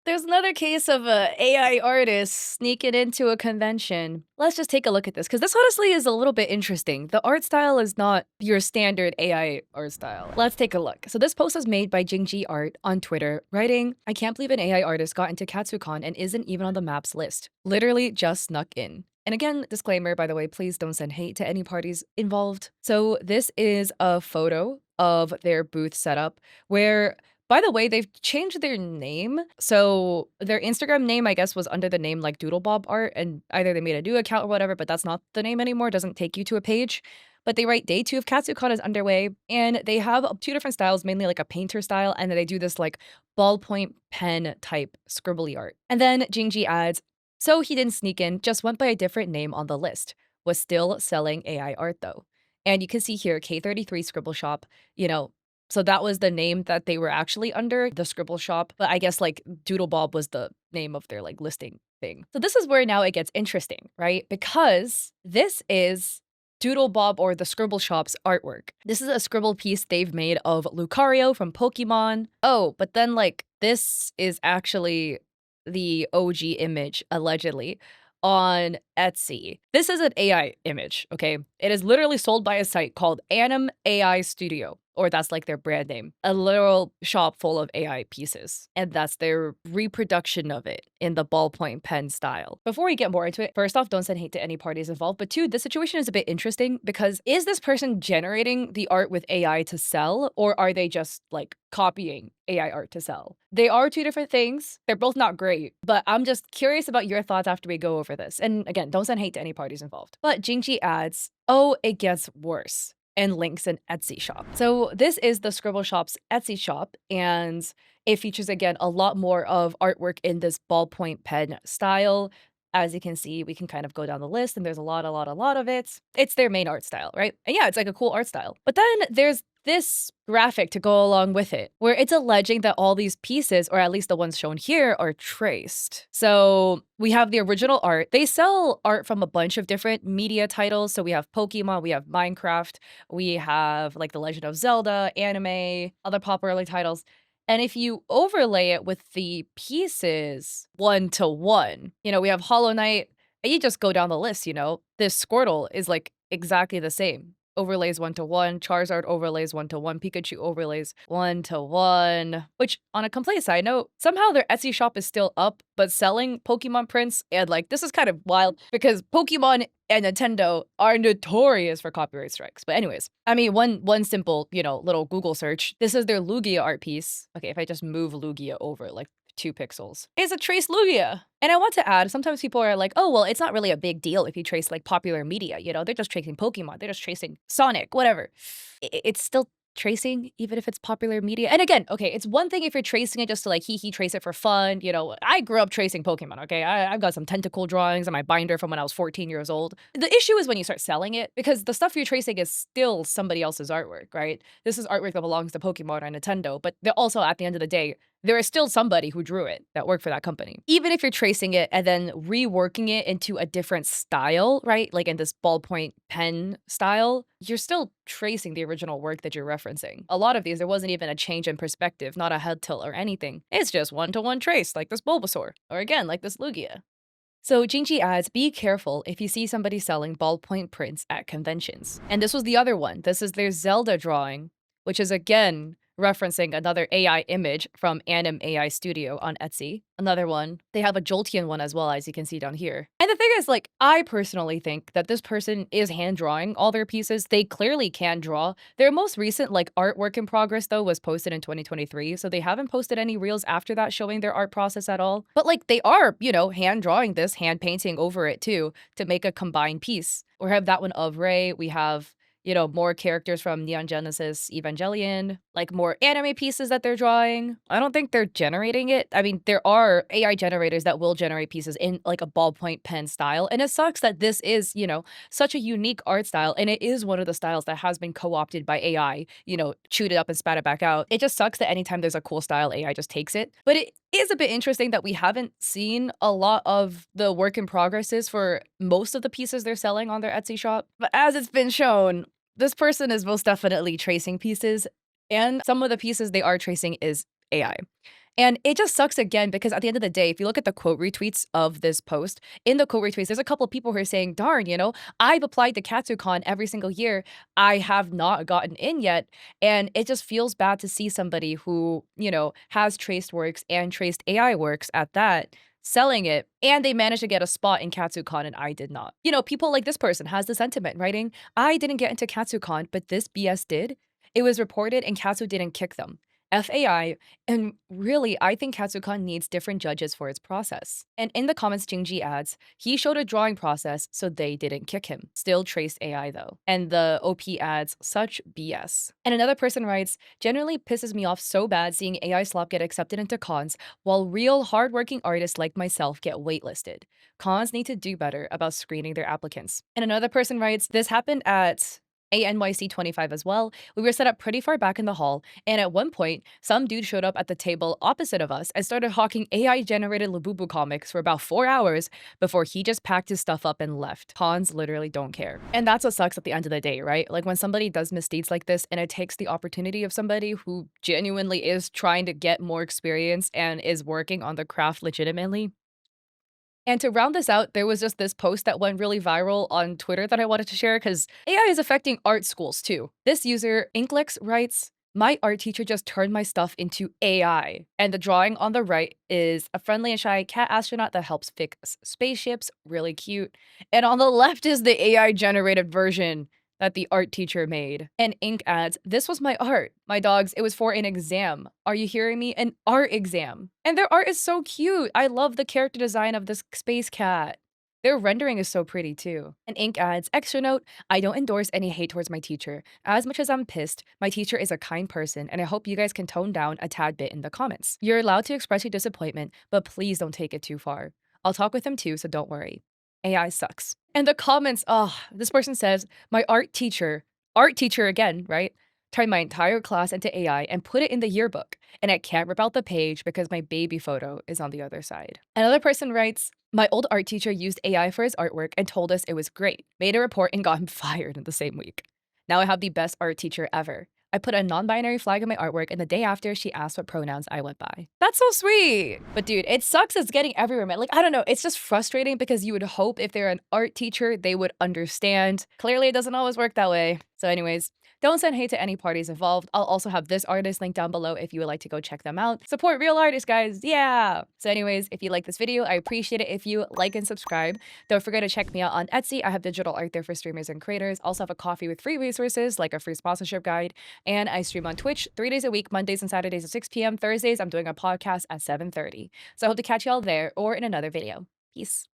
There's another case of a AI artist sneaking into a convention. Let's just take a look at this, because this honestly is a little bit interesting. The art style is not your standard AI art style. Let's take a look. So this post is made by Jingji Art on Twitter, writing, "I can't believe an AI artist got into KatsuCon and isn't even on the map's list. Literally just snuck in." And again, disclaimer, by the way, please don't send hate to any parties involved. So this is a photo of their booth setup where, by the way, they've changed their name. So their Instagram name, I guess, was under the name like Doodlebob Art, and either they made a new account or whatever, but that's not the name anymore. It doesn't take you to a page. But they write day 2 of KatsuCon is underway, and they have two different styles, mainly like a painter style, and then they do this like ballpoint pen type scribbly art. And then Jingji adds, "So he didn't sneak in, just went by a different name on the list. Was still selling AI art though." And you can see here K33 Scribble Shop, you know, so that was the name that they were actually under, the Scribble Shop, but I guess, like, Doodlebob was the name of their, like, listing thing. So this is where now it gets interesting, right? Because this is Doodlebob or the Scribble Shop's artwork. This is a scribble piece they've made of Lucario from Pokemon. Oh, but then, like, this is actually the OG image, allegedly, on Etsy. This is an AI image, okay? It is literally sold by a site called Anim AI Studio, or that's like their brand name, a literal shop full of AI pieces. And that's their reproduction of it in the ballpoint pen style. Before we get more into it, first off, don't send hate to any parties involved. But two, the situation is a bit interesting because is this person generating the art with AI to sell, or are they just like copying AI art to sell? They are two different things. They're both not great, but I'm just curious about your thoughts after we go over this. And again, don't send hate to any parties involved. But Jingji adds, "Oh, it gets worse," and links an Etsy shop. So this is the Scribble Shop's Etsy shop, and it features, again, a lot more of artwork in this ballpoint pen style. As you can see, we can kind of go down the list, and there's a lot of it. It's their main art style, right? And yeah, it's like a cool art style. But then there's this graphic to go along with it, where it's alleging that all these pieces, or at least the ones shown here, are traced. So we have the original art. They sell art from a bunch of different media titles. So we have Pokemon, we have Minecraft, we have like The Legend of Zelda, anime, other popular titles. And if you overlay it with the pieces 1-to-1, we have Hollow Knight, and you just go down the list, this Squirtle is like exactly the same. Overlays 1-to-1, Charizard overlays 1-to-1, Pikachu overlays 1-to-1. Which, on a complete side note, somehow their Etsy shop is still up, but selling Pokemon prints, and like, this is kind of wild because Pokemon and Nintendo are notorious for copyright strikes. But anyways, I mean, one simple, little Google search. This is their Lugia art piece. Okay, if I just move Lugia over like 2 pixels, it's a trace Lugia. And I want to add, sometimes people are like, oh, well, it's not really a big deal if you trace like popular media, they're just tracing Pokemon, they're just tracing Sonic, whatever. It's still tracing, even if it's popular media. And again, okay, it's one thing if you're tracing it just to like hee trace it for fun. I grew up tracing Pokemon, okay? I've got some tentacle drawings on my binder from when I was 14 years old. The issue is when you start selling it, because the stuff you're tracing is still somebody else's artwork, right? This is artwork that belongs to Pokemon or Nintendo, but they're also, at the end of the day, there is still somebody who drew it that worked for that company. Even if you're tracing it and then reworking it into a different style, right? Like in this ballpoint pen style, you're still tracing the original work that you're referencing. A lot of these, there wasn't even a change in perspective, not a head tilt or anything. It's just 1-to-1 trace, like this Bulbasaur, or again, like this Lugia. So Jingji adds, "Be careful if you see somebody selling ballpoint prints at conventions." And this was the other one. This is their Zelda drawing, which is again referencing another AI image from Anim AI Studio on Etsy. Another one. They have a Jolteon one as well, as you can see down here. And the thing is, like, I personally think that this person is hand drawing all their pieces. They clearly can draw. Their most recent, like, artwork in progress, though, was posted in 2023, so they haven't posted any reels after that showing their art process at all. But, like, they are, hand drawing this, hand painting over it, too, to make a combined piece. We have that one of Ray. We have more characters from Neon Genesis Evangelion, like more anime pieces that they're drawing. I don't think they're generating it. I mean, there are AI generators that will generate pieces in like a ballpoint pen style. And it sucks that this is, such a unique art style. And it is one of the styles that has been co-opted by AI, chewed it up and spat it back out. It just sucks that anytime there's a cool style, AI just takes it. But it is a bit interesting that we haven't seen a lot of the work in progresses for most of the pieces they're selling on their Etsy shop. But as it's been shown, this person is most definitely tracing pieces, and some of the pieces they are tracing is AI. And it just sucks again because at the end of the day, if you look at the quote retweets of this post, in the quote retweets, there's a couple of people who are saying, darn, I've applied to KatsuCon every single year. I have not gotten in yet. And it just feels bad to see somebody who, has traced works and traced AI works at that selling it, and they managed to get a spot in KatsuCon and I did not. People like this person has the sentiment writing, I didn't get into KatsuCon, but this BS did. It was reported and Katsu didn't kick them. FAI, and really, I think Katsucon needs different judges for its process. And in the comments, Jingji adds, he showed a drawing process, so they didn't kick him. Still traced AI though. And the OP adds, such BS. And another person writes, generally pisses me off so bad seeing AI slop get accepted into cons, while real hardworking artists like myself get waitlisted. Cons need to do better about screening their applicants. And another person writes, this happened at ANYC 25 as well. We were set up pretty far back in the hall, and at one point, some dude showed up at the table opposite of us and started hawking AI-generated Labubu comics for about 4 hours before he just packed his stuff up and left. Cons literally don't care. And that's what sucks at the end of the day, right? Like when somebody does misdeeds like this and it takes the opportunity of somebody who genuinely is trying to get more experience and is working on the craft legitimately. And to round this out, there was just this post that went really viral on Twitter that I wanted to share because AI is affecting art schools too. This user, Inklix, writes, my art teacher just turned my stuff into AI. And the drawing on the right is a friendly and shy cat astronaut that helps fix spaceships, really cute. And on the left is the AI generated version that the art teacher made. And Ink adds, this was my art. My dogs, it was for an exam. Are you hearing me? An art exam. And their art is so cute. I love the character design of this space cat. Their rendering is so pretty too. And Ink adds, extra note, I don't endorse any hate towards my teacher. As much as I'm pissed, my teacher is a kind person and I hope you guys can tone down a tad bit in the comments. You're allowed to express your disappointment, but please don't take it too far. I'll talk with him too, so don't worry. AI sucks. And the comments, this person says, my art teacher again, right? Turned my entire class into AI and put it in the yearbook. And I can't rip out the page because my baby photo is on the other side. Another person writes, my old art teacher used AI for his artwork and told us it was great, made a report and got him fired in the same week. Now I have the best art teacher ever. I put a non-binary flag in my artwork and the day after she asked what pronouns I went by. That's so sweet. But dude, it sucks it's getting everywhere, man. Like, I don't know, it's just frustrating because you would hope if they're an art teacher, they would understand. Clearly it doesn't always work that way. So anyways, don't send hate to any parties involved. I'll also have this artist linked down below if you would like to go check them out. Support real artists, guys. Yeah. So anyways, if you like this video, I appreciate it if you like and subscribe. Don't forget to check me out on Etsy. I have digital art there for streamers and creators. Also have a coffee with free resources like a free sponsorship guide. And I stream on Twitch 3 days a week, Mondays and Saturdays at 6 p.m. Thursdays, I'm doing a podcast at 7:30. So I hope to catch y'all there or in another video. Peace.